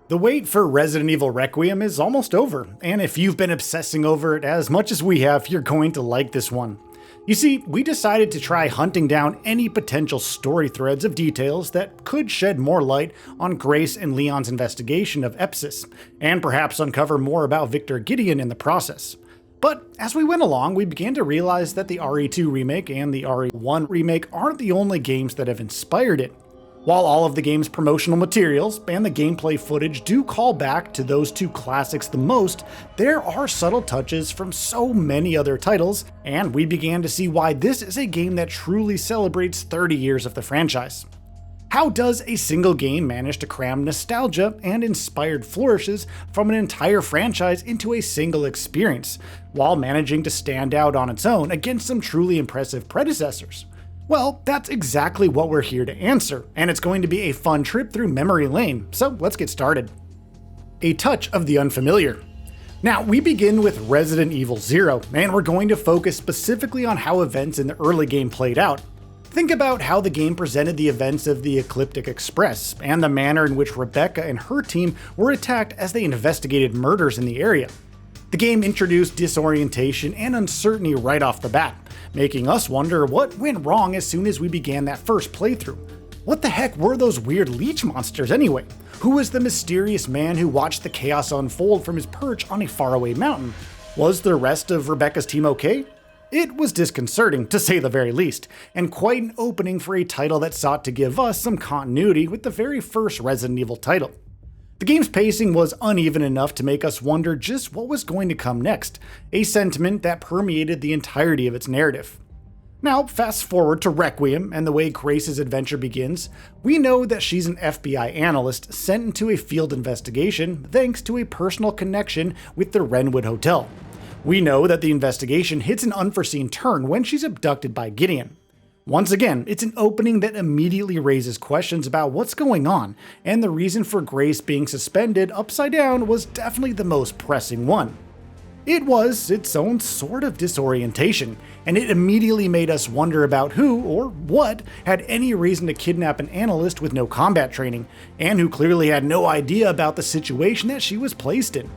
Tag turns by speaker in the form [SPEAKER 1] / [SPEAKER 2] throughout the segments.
[SPEAKER 1] The wait for Resident Evil Requiem is almost over, and if you've been obsessing over it as much as we have, you're going to like this one. You see, we decided to try hunting down any potential story threads of details that could shed more light on Grace and Leon's investigation of Epsis, and perhaps uncover more about Victor Gideon in the process. But as we went along, we began to realize that the RE2 remake and the RE1 remake aren't the only games that have inspired it. While all of the game's promotional materials and the gameplay footage do call back to those two classics the most, there are subtle touches from so many other titles, and we began to see why this is a game that truly celebrates 30 years of the franchise. How does a single game manage to cram nostalgia and inspired flourishes from an entire franchise into a single experience, while managing to stand out on its own against some truly impressive predecessors? Well, that's exactly what we're here to answer, and it's going to be a fun trip through memory lane, so let's get started. A touch of the unfamiliar. Now, we begin with Resident Evil 0, and we're going to focus specifically on how events in the early game played out. Think about how the game presented the events of the Ecliptic Express, and the manner in which Rebecca and her team were attacked as they investigated murders in the area. The game introduced disorientation and uncertainty right off the bat, making us wonder what went wrong as soon as we began that first playthrough. What the heck were those weird leech monsters anyway? Who was the mysterious man who watched the chaos unfold from his perch on a faraway mountain? Was the rest of Rebecca's team okay? It was disconcerting, to say the very least, and quite an opening for a title that sought to give us some continuity with the very first Resident Evil title. The game's pacing was uneven enough to make us wonder just what was going to come next, a sentiment that permeated the entirety of its narrative. Now, fast forward to Requiem and the way Grace's adventure begins. We know that she's an FBI analyst sent into a field investigation thanks to a personal connection with the Wrenwood Hotel. We know that the investigation hits an unforeseen turn when she's abducted by Gideon. Once again, it's an opening that immediately raises questions about what's going on, and the reason for Grace being suspended upside down was definitely the most pressing one. It was its own sort of disorientation, and it immediately made us wonder about who, or what, had any reason to kidnap an analyst with no combat training, and who clearly had no idea about the situation that she was placed in.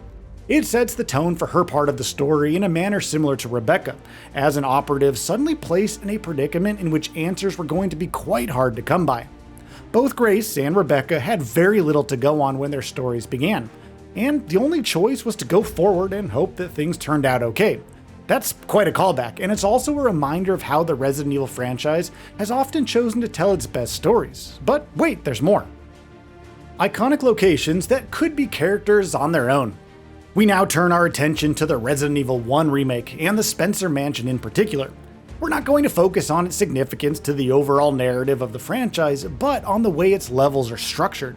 [SPEAKER 1] It sets the tone for her part of the story in a manner similar to Rebecca, as an operative suddenly placed in a predicament in which answers were going to be quite hard to come by. Both Grace and Rebecca had very little to go on when their stories began, and the only choice was to go forward and hope that things turned out okay. That's quite a callback, and it's also a reminder of how the Resident Evil franchise has often chosen to tell its best stories. But wait, there's more. Iconic locations that could be characters on their own. We now turn our attention to the Resident Evil 1 remake, and the Spencer Mansion in particular. We're not going to focus on its significance to the overall narrative of the franchise, but on the way its levels are structured.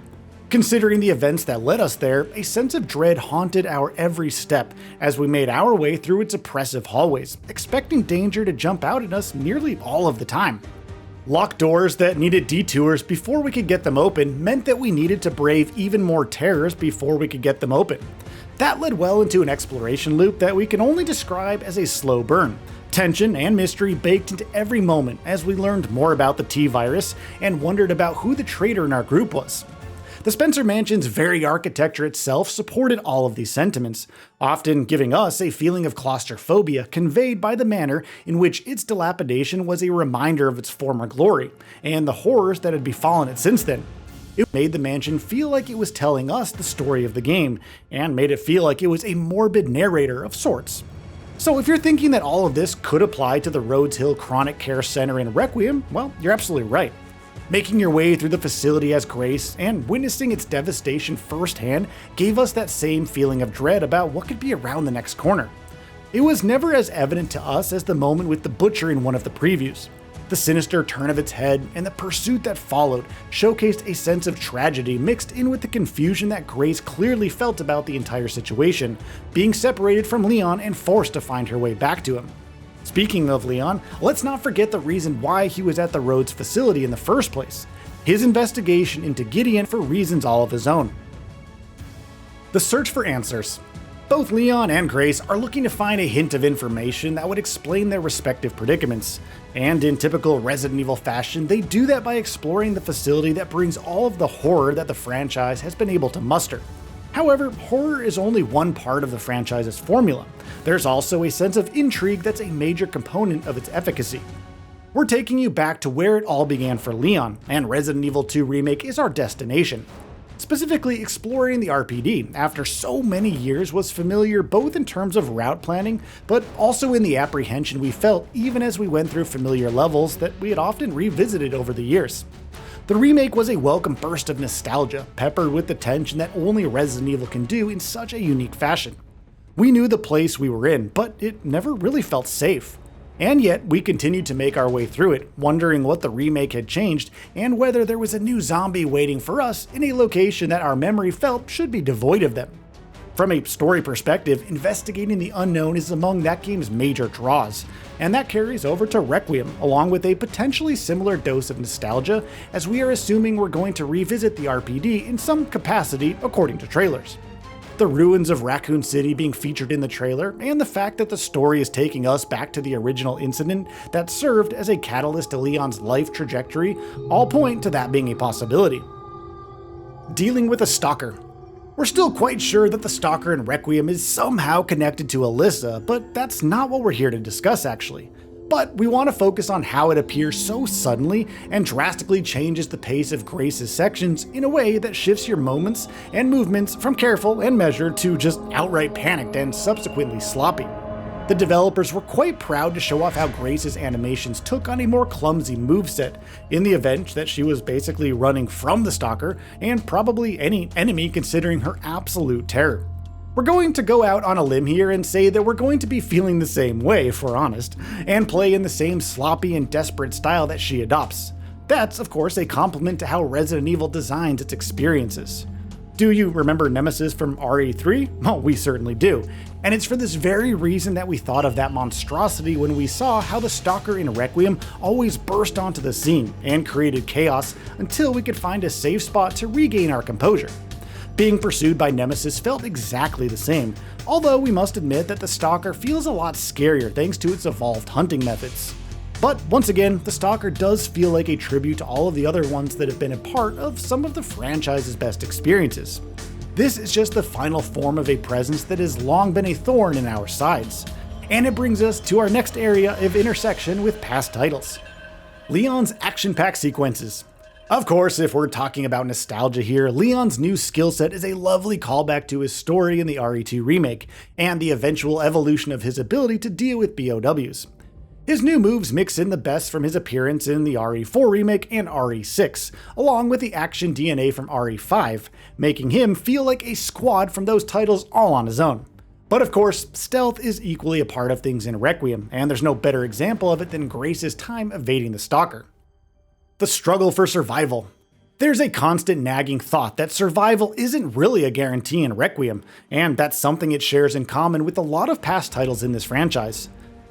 [SPEAKER 1] Considering the events that led us there, a sense of dread haunted our every step as we made our way through its oppressive hallways, expecting danger to jump out at us nearly all of the time. Locked doors that needed detours before we could get them open meant that we needed to brave even more terrors before we could get them open. That led well into an exploration loop that we can only describe as a slow burn. Tension and mystery baked into every moment as we learned more about the T-Virus and wondered about who the traitor in our group was. The Spencer Mansion's very architecture itself supported all of these sentiments, often giving us a feeling of claustrophobia conveyed by the manner in which its dilapidation was a reminder of its former glory, and the horrors that had befallen it since then. It made the mansion feel like it was telling us the story of the game, and made it feel like it was a morbid narrator of sorts. So if you're thinking that all of this could apply to the Rhodes Hill Chronic Care Center in Requiem, well, you're absolutely right. Making your way through the facility as Grace and witnessing its devastation firsthand gave us that same feeling of dread about what could be around the next corner. It was never as evident to us as the moment with the butcher in one of the previews. The sinister turn of its head and the pursuit that followed showcased a sense of tragedy mixed in with the confusion that Grace clearly felt about the entire situation, being separated from Leon and forced to find her way back to him. Speaking of Leon, let's not forget the reason why he was at the Rhodes facility in the first place: his investigation into Gideon for reasons all of his own. The search for answers. Both Leon and Grace are looking to find a hint of information that would explain their respective predicaments, and in typical Resident Evil fashion, they do that by exploring the facility that brings all of the horror that the franchise has been able to muster. However, horror is only one part of the franchise's formula. There's also a sense of intrigue that's a major component of its efficacy. We're taking you back to where it all began for Leon, and Resident Evil 2 Remake is our destination. Specifically, exploring the RPD after so many years was familiar both in terms of route planning, but also in the apprehension we felt even as we went through familiar levels that we had often revisited over the years. The remake was a welcome burst of nostalgia, peppered with the tension that only Resident Evil can do in such a unique fashion. We knew the place we were in, but it never really felt safe. And yet, we continued to make our way through it, wondering what the remake had changed and whether there was a new zombie waiting for us in a location that our memory felt should be devoid of them. From a story perspective, investigating the unknown is among that game's major draws, and that carries over to Requiem, along with a potentially similar dose of nostalgia, as we are assuming we're going to revisit the RPD in some capacity according to trailers. The ruins of Raccoon City being featured in the trailer, and the fact that the story is taking us back to the original incident that served as a catalyst to Leon's life trajectory, all point to that being a possibility. Dealing with a stalker. We're still quite sure that the stalker in Requiem is somehow connected to Alyssa, but that's not what we're here to discuss actually. But we want to focus on how it appears so suddenly and drastically changes the pace of Grace's sections in a way that shifts your moments and movements from careful and measured to just outright panicked and subsequently sloppy. The developers were quite proud to show off how Grace's animations took on a more clumsy moveset in the event that she was basically running from the stalker and probably any enemy considering her absolute terror. We're going to go out on a limb here and say that we're going to be feeling the same way, if we're honest, and play in the same sloppy and desperate style that she adopts. That's, of course, a compliment to how Resident Evil designs its experiences. Do you remember Nemesis from RE3? Well, we certainly do. And it's for this very reason that we thought of that monstrosity when we saw how the stalker in Requiem always burst onto the scene and created chaos until we could find a safe spot to regain our composure. Being pursued by Nemesis felt exactly the same, although we must admit that the stalker feels a lot scarier thanks to its evolved hunting methods. But once again, the stalker does feel like a tribute to all of the other ones that have been a part of some of the franchise's best experiences. This is just the final form of a presence that has long been a thorn in our sides. And it brings us to our next area of intersection with past titles. Leon's action-packed sequences. Of course, if we're talking about nostalgia here, Leon's new skill set is a lovely callback to his story in the RE2 remake, and the eventual evolution of his ability to deal with BOWs. His new moves mix in the best from his appearance in the RE4 remake and RE6, along with the action DNA from RE5, making him feel like a squad from those titles all on his own. But of course, stealth is equally a part of things in Requiem, and there's no better example of it than Grace's time evading the stalker. The struggle for survival. There's a constant nagging thought that survival isn't really a guarantee in Requiem, and that's something it shares in common with a lot of past titles in this franchise.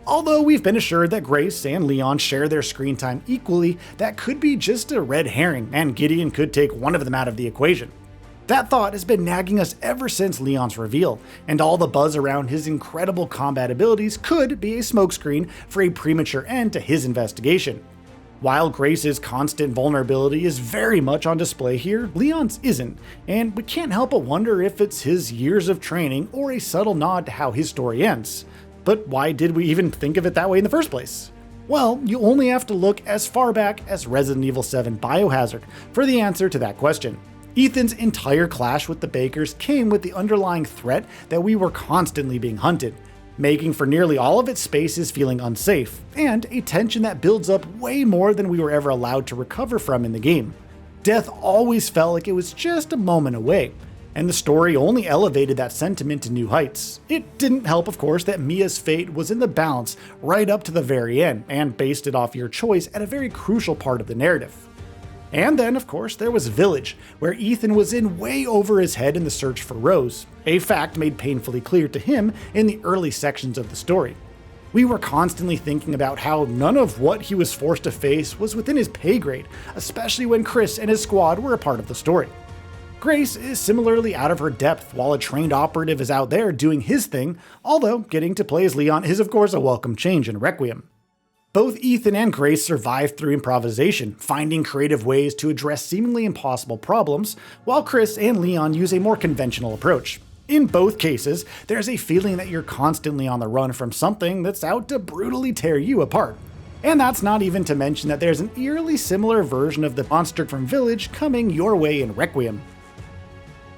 [SPEAKER 1] Although we've been assured that Grace and Leon share their screen time equally, that could be just a red herring, and Gideon could take one of them out of the equation. That thought has been nagging us ever since Leon's reveal, and all the buzz around his incredible combat abilities could be a smokescreen for a premature end to his investigation. While Grace's constant vulnerability is very much on display here, Leon's isn't, and we can't help but wonder if it's his years of training or a subtle nod to how his story ends. But why did we even think of it that way in the first place? Well, you only have to look as far back as Resident Evil 7 Biohazard for the answer to that question. Ethan's entire clash with the Bakers came with the underlying threat that we were constantly being hunted, making for nearly all of its spaces feeling unsafe, and a tension that builds up way more than we were ever allowed to recover from in the game. Death always felt like it was just a moment away, and the story only elevated that sentiment to new heights. It didn't help, of course, that Mia's fate was in the balance right up to the very end, and based it off your choice at a very crucial part of the narrative. And then, of course, there was Village, where Ethan was in way over his head in the search for Rose, a fact made painfully clear to him in the early sections of the story. We were constantly thinking about how none of what he was forced to face was within his pay grade, especially when Chris and his squad were a part of the story. Grace is similarly out of her depth while a trained operative is out there doing his thing, although getting to play as Leon is of course a welcome change in Requiem. Both Ethan and Grace survive through improvisation, finding creative ways to address seemingly impossible problems, while Chris and Leon use a more conventional approach. In both cases, there's a feeling that you're constantly on the run from something that's out to brutally tear you apart. And that's not even to mention that there's an eerily similar version of the monster from Village coming your way in Requiem.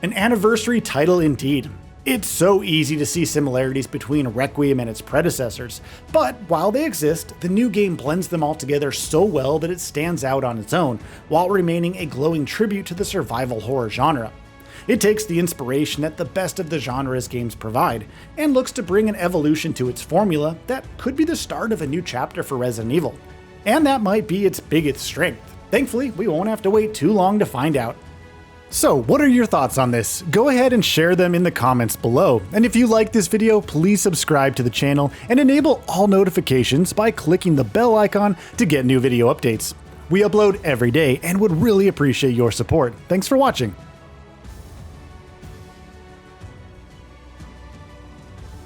[SPEAKER 1] An anniversary title indeed. It's so easy to see similarities between Requiem and its predecessors, but while they exist, the new game blends them all together so well that it stands out on its own, while remaining a glowing tribute to the survival horror genre. It takes the inspiration that the best of the genre's games provide, and looks to bring an evolution to its formula that could be the start of a new chapter for Resident Evil. And that might be its biggest strength. Thankfully, we won't have to wait too long to find out. So, what are your thoughts on this? Go ahead and share them in the comments below. And if you like this video, please subscribe to the channel and enable all notifications by clicking the bell icon to get new video updates. We upload every day and would really appreciate your support. Thanks for watching.